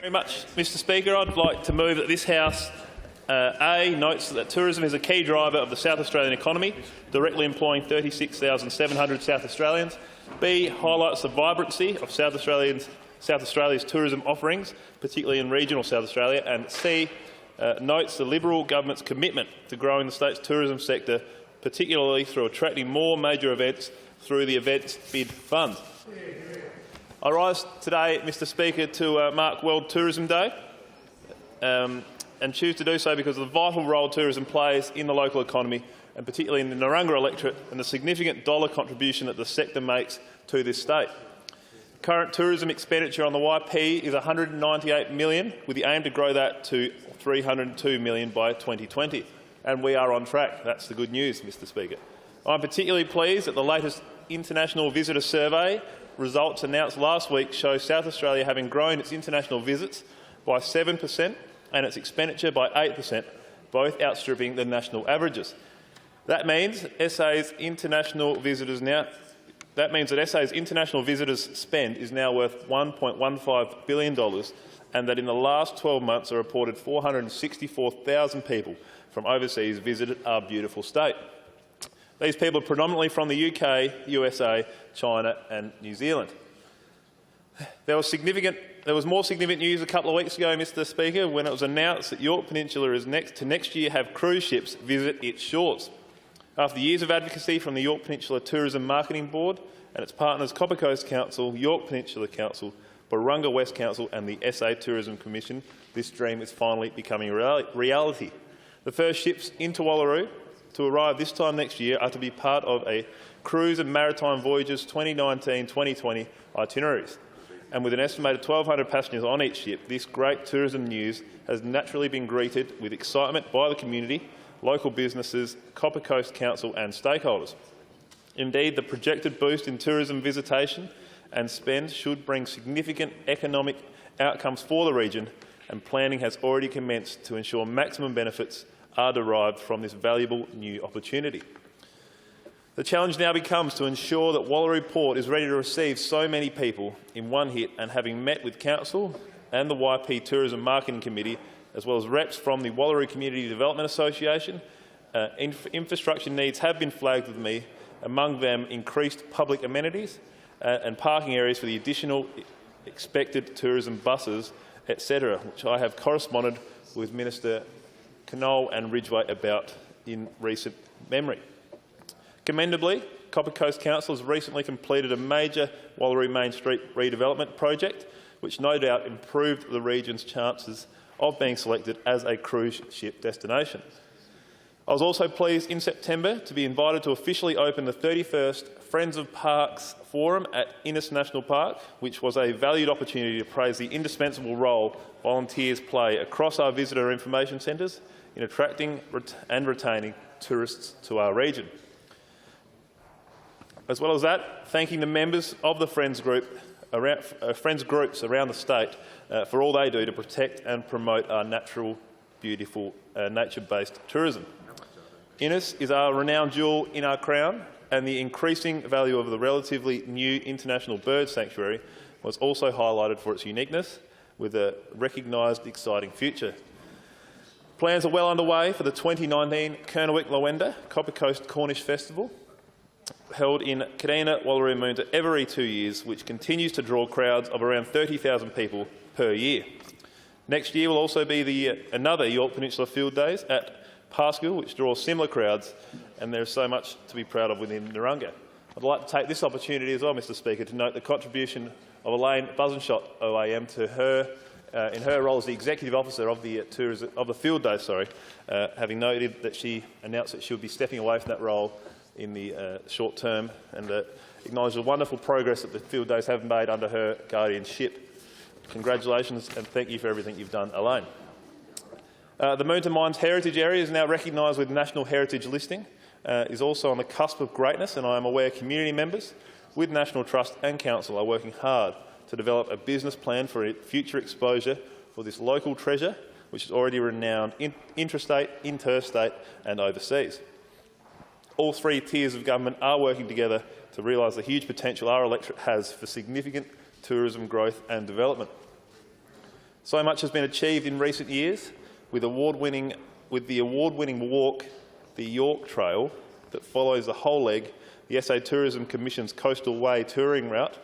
Very much, Mr Speaker. I'd like to move that this House A notes that tourism is a key driver of the South Australian economy, directly employing 36,700 South Australians. B highlights the vibrancy of South Australia's tourism offerings, particularly in regional South Australia. And C notes the Liberal government's commitment to growing the state's tourism sector, particularly through attracting more major events through the Events Bid Fund. I rise today, Mr Speaker, to mark World Tourism Day and choose to do so because of the vital role tourism plays in the local economy, and particularly in the Narungga electorate, and the significant dollar contribution that the sector makes to this state. Current tourism expenditure on the YP is $198 million, with the aim to grow that to $302 million by 2020. And we are on track. That's the good news, Mr Speaker. I'm particularly pleased that the latest International Visitor Survey results announced last week show South Australia having grown its international visits by 7% and its expenditure by 8%, both outstripping the national averages. That means that SA's international visitors spend is now worth $1.15 billion, and that in the last 12 months a reported 464,000 people from overseas visited our beautiful state. These people are predominantly from the UK, USA, China and New Zealand. There was more significant news a couple of weeks ago, Mr Speaker, when it was announced that Yorke Peninsula is next year have cruise ships visit its shores. After years of advocacy from the Yorke Peninsula Tourism Marketing Board and its partners Copper Coast Council, Yorke Peninsula Council, Barunga West Council and the SA Tourism Commission, this dream is finally becoming reality. The first ships into Wallaroo to arrive this time next year are to be part of a Cruise and Maritime Voyages 2019-2020 itineraries. And with an estimated 1,200 passengers on each ship, this great tourism news has naturally been greeted with excitement by the community, local businesses, Copper Coast Council and stakeholders. Indeed, the projected boost in tourism visitation and spend should bring significant economic outcomes for the region, and planning has already commenced to ensure maximum benefits are derived from this valuable new opportunity. The challenge now becomes to ensure that Wallaroo Port is ready to receive so many people in one hit, and having met with Council and the YP Tourism Marketing Committee, as well as reps from the Wallaroo Community Development Association, infrastructure needs have been flagged with me, among them increased public amenities and parking areas for the additional expected tourism buses, etc., which I have corresponded with Minister Knoll and Ridgway about in recent memory. Commendably, Copper Coast Council has recently completed a major Wallaroo Main Street redevelopment project, which no doubt improved the region's chances of being selected as a cruise ship destination. I was also pleased in September to be invited to officially open the 31st Friends of Parks Forum at Innis National Park, which was a valued opportunity to praise the indispensable role volunteers play across our visitor information centres in attracting and retaining tourists to our region. As well as that, thanking the members of the Friends groups around the state for all they do to protect and promote our natural, beautiful, nature-based tourism. Innis is our renowned jewel in our crown, and the increasing value of the relatively new international bird sanctuary was also highlighted for its uniqueness, with a recognised exciting future. Plans are well underway for the 2019 Kernawick Lawenda Copper Coast Cornish Festival, held in Kadina, Wallaroo Moonta every 2 years, which continues to draw crowds of around 30,000 people per year. Next year will also be another Yorke Peninsula Field Days at Parscale, which draws similar crowds, and there is so much to be proud of within Narungga. I'd like to take this opportunity as well, Mr Speaker, to note the contribution of Elaine Buzenshot OAM to her in her role as the Executive Officer of the Field Days, having noted that she announced that she would be stepping away from that role in the short term, and acknowledge the wonderful progress that the Field Days have made under her guardianship. Congratulations and thank you for everything you've done, Elaine. The Moonta Mines Heritage Area is now recognised with National Heritage listing, is also on the cusp of greatness, and I am aware community members with National Trust and Council are working hard to develop a business plan for future exposure for this local treasure, which is already renowned intrastate, interstate and overseas. All three tiers of government are working together to realise the huge potential our electorate has for significant tourism growth and development. So much has been achieved in recent years with the award-winning walk, the York Trail, that follows the whole leg, the SA Tourism Commission's Coastal Way touring route,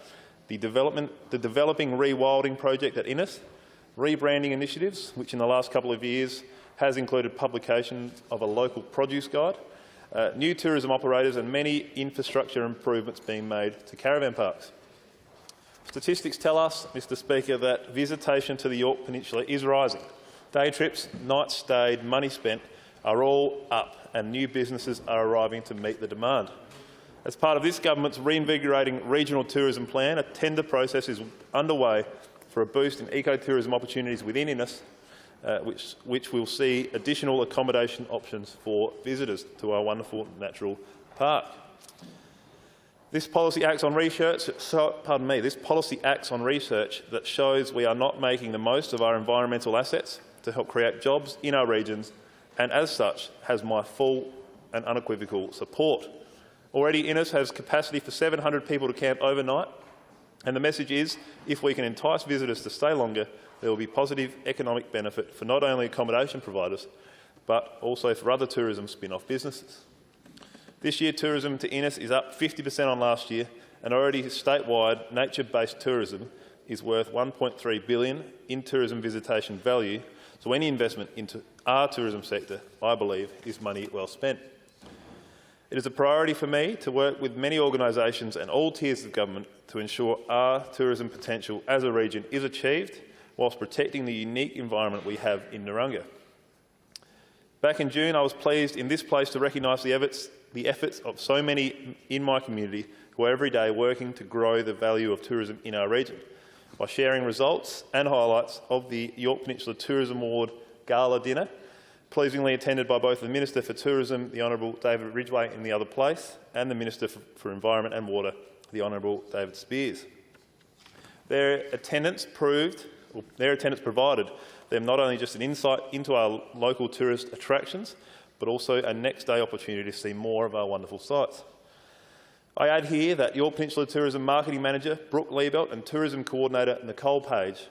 the developing rewilding project at Innis, rebranding initiatives, which in the last couple of years has included publication of a local produce guide, new tourism operators and many infrastructure improvements being made to caravan parks. Statistics tell us, Mr Speaker, that visitation to the York Peninsula is rising. Day trips, nights stayed, money spent are all up, and new businesses are arriving to meet the demand. As part of this government's reinvigorating regional tourism plan, a tender process is underway for a boost in ecotourism opportunities within Innis, which will see additional accommodation options for visitors to our wonderful natural park. This policy acts on research. This policy acts on research that shows we are not making the most of our environmental assets to help create jobs in our regions, and as such has my full and unequivocal support. Already, Innis has capacity for 700 people to camp overnight, and the message is, if we can entice visitors to stay longer, there will be positive economic benefit for not only accommodation providers, but also for other tourism spin-off businesses. This year, tourism to Innis is up 50% on last year, and already statewide nature-based tourism is worth $1.3 billion in tourism visitation value. So any investment into our tourism sector, I believe, is money well spent. It is a priority for me to work with many organisations and all tiers of government to ensure our tourism potential as a region is achieved whilst protecting the unique environment we have in Narungga. Back in June, I was pleased in this place to recognise the efforts of so many in my community who are every day working to grow the value of tourism in our region by sharing results and highlights of the York Peninsula Tourism Award Gala dinner, pleasingly attended by both the Minister for Tourism, the Honourable David Ridgway in the other place, and the Minister for Environment and Water, the Honourable David Spears. Their attendance provided them not only just an insight into our local tourist attractions, but also a next day opportunity to see more of our wonderful sites. I add here that York Peninsula Tourism Marketing Manager Brooke Liebelt and Tourism Coordinator Nicole Page,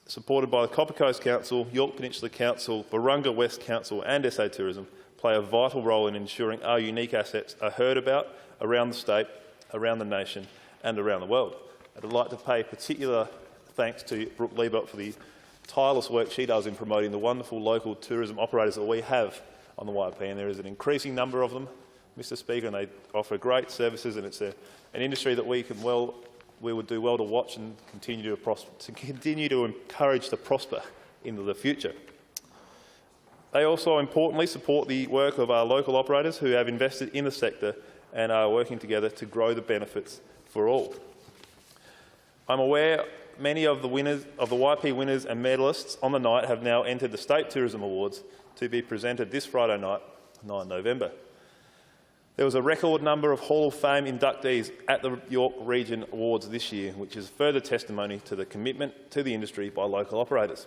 supported by the Copper Coast Council, York Peninsula Council, Barunga West Council and SA Tourism, play a vital role in ensuring our unique assets are heard about around the state, around the nation and around the world. I'd like to pay particular thanks to Brooke Liebelt for the tireless work she does in promoting the wonderful local tourism operators that we have on the YP, and there is an increasing number of them, Mr Speaker, and they offer great services, and it's an industry that we would do well to watch and continue to encourage to prosper into the future. They also importantly support the work of our local operators who have invested in the sector and are working together to grow the benefits for all. I'm aware many of the YP winners and medallists on the night have now entered the State Tourism Awards to be presented this Friday night, 9 November. There was a record number of Hall of Fame inductees at the York Region Awards this year, which is further testimony to the commitment to the industry by local operators.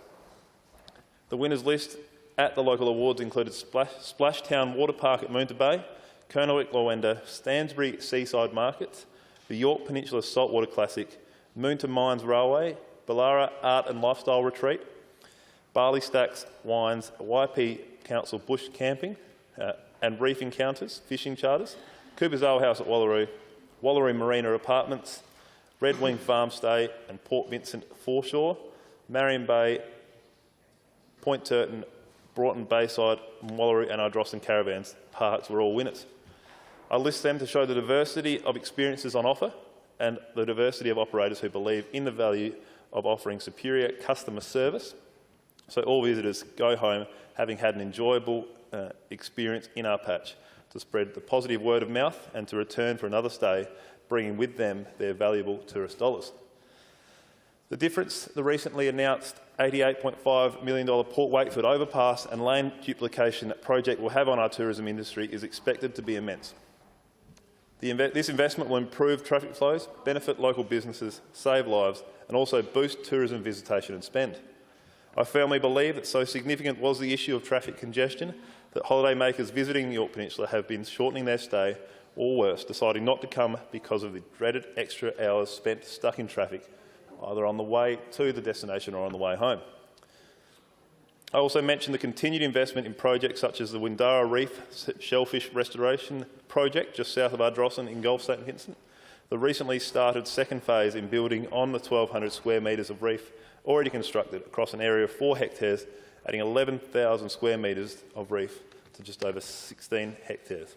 The winners list at the local awards included Splashtown Water Park at Moonta Bay, Kernowick Lawenda, Stansbury Seaside Markets, the York Peninsula Saltwater Classic, Moonta Mines Railway, Ballara Art and Lifestyle Retreat, Barley Stacks Wines, YP Council Bush Camping and Reef Encounters, Fishing Charters, Cooper's Ale House at Wallaroo, Wallaroo Marina Apartments, Red Wing Farm Stay and Port Vincent Foreshore, Marion Bay, Point Turton, Broughton Bayside, Wallaroo and Ardrossan Caravans Parks were all winners. I list them to show the diversity of experiences on offer and the diversity of operators who believe in the value of offering superior customer service, so all visitors go home having had an enjoyable experience in our patch, to spread the positive word of mouth and to return for another stay, bringing with them their valuable tourist dollars. The difference the recently announced $88.5 million Port Wakefield overpass and lane duplication project will have on our tourism industry is expected to be immense. This investment will improve traffic flows, benefit local businesses, save lives and also boost tourism visitation and spend. I firmly believe that so significant was the issue of traffic congestion that holidaymakers visiting the York Peninsula have been shortening their stay, or worse, deciding not to come because of the dreaded extra hours spent stuck in traffic, either on the way to the destination or on the way home. I also mentioned the continued investment in projects such as the Windara Reef Shellfish Restoration Project just south of Ardrossan in Gulf St Vincent, the recently started second phase in building on the 1,200 square metres of reef already constructed across an area of 4 hectares, adding 11,000 square metres of reef to just over 16 hectares.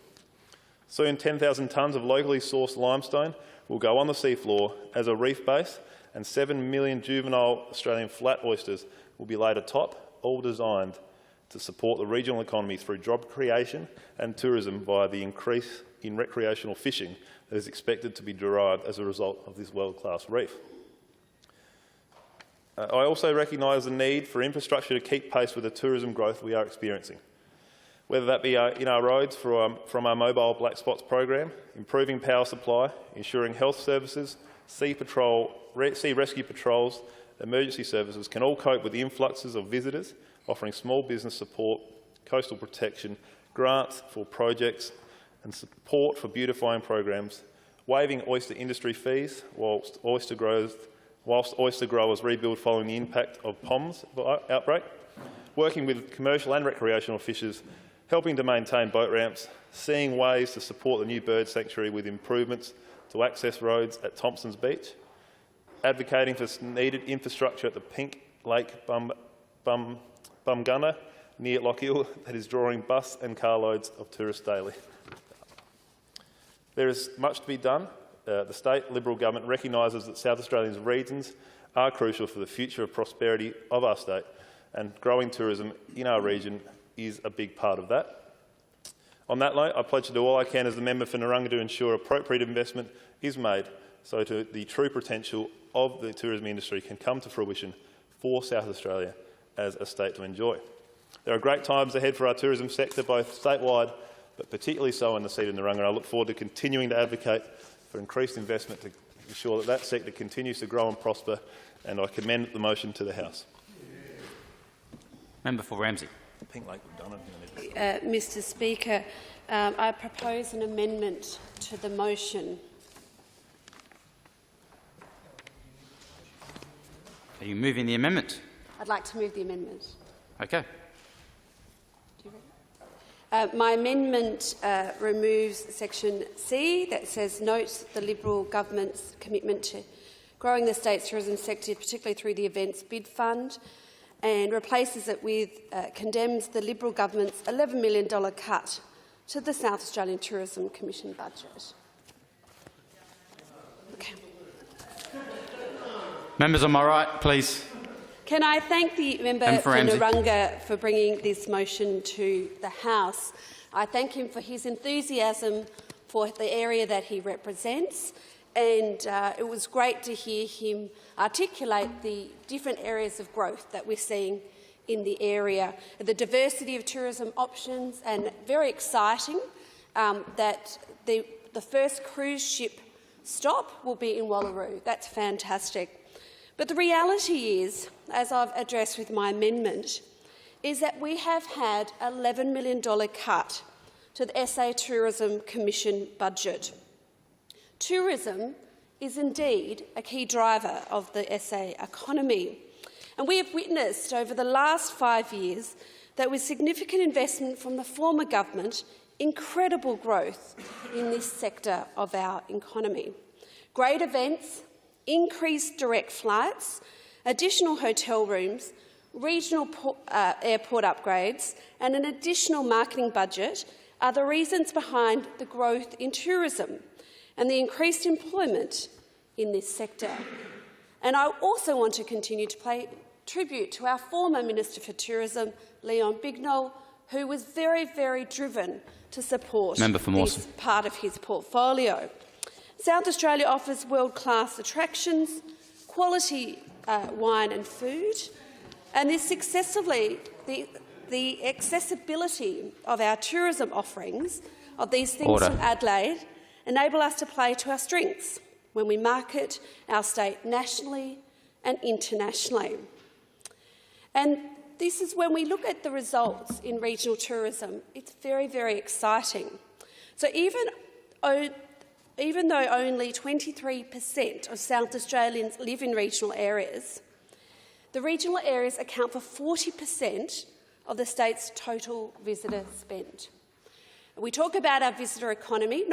Soon 10,000 tonnes of locally sourced limestone will go on the seafloor as a reef base, and 7 million juvenile Australian flat oysters will be laid atop, all designed to support the regional economy through job creation and tourism via the increase in recreational fishing that is expected to be derived as a result of this world-class reef. I also recognise the need for infrastructure to keep pace with the tourism growth we are experiencing, whether that be in our roads from our mobile black spots program, improving power supply, ensuring health services, sea rescue patrols, emergency services can all cope with the influxes of visitors, offering small business support, coastal protection, grants for projects and support for beautifying programs, waiving oyster industry fees whilst oyster growers rebuild following the impact of POMS outbreak, working with commercial and recreational fishers, helping to maintain boat ramps, seeing ways to support the new bird sanctuary with improvements to access roads at Thompson's Beach, advocating for needed infrastructure at the Pink Lake Bumgunner near Lochiel that is drawing bus and carloads of tourists daily. There is much to be done. The state Liberal government recognises that South Australia's regions are crucial for the future of prosperity of our state, and growing tourism in our region is a big part of that. On that note, I pledge to do all I can as the member for Narangba to ensure appropriate investment is made so the true potential of the tourism industry can come to fruition for South Australia as a state to enjoy. There are great times ahead for our tourism sector, both statewide but particularly so in the seat of Narangba. I look forward to continuing to advocate for increased investment to ensure that that sector continues to grow and prosper, and I commend the motion to the House. Member for Ramsey. Pink Lake, we've done it. Mr Speaker, I propose an amendment to the motion. Are you moving the amendment? I'd like to move the amendment. Okay. My amendment removes section C that says, notes the Liberal government's commitment to growing the state's tourism sector, particularly through the Events Bid Fund, and replaces it with, condemns the Liberal government's $11 million cut to the South Australian Tourism Commission budget. Okay. Members on my right, please. Can I thank the member for Narangba for bringing this motion to the House? I thank him for his enthusiasm for the area that he represents, and it was great to hear him articulate the different areas of growth that we're seeing in the area, the diversity of tourism options, and very exciting that the first cruise ship stop will be in Wallaroo. That's fantastic. But the reality is, as I've addressed with my amendment, is that we have had an $11 million cut to the SA Tourism Commission budget. Tourism is indeed a key driver of the SA economy, and we have witnessed over the last 5 years that with significant investment from the former government, incredible growth in this sector of our economy. Great events, increased direct flights, additional hotel rooms, regional airport upgrades and an additional marketing budget are the reasons behind the growth in tourism and the increased employment in this sector. And I also want to continue to pay tribute to our former Minister for Tourism, Leon Bignell, who was very, very driven to support this part of his portfolio. South Australia offers world-class attractions, quality wine and food, and the accessibility of our tourism offerings of these things in Adelaide enable us to play to our strengths when we market our state nationally and internationally. And this is when we look at the results in regional tourism, it's very, very exciting. So even though only 23% of South Australians live in regional areas, the regional areas account for 40% of the state's total visitor spend. We talk about our visitor economy.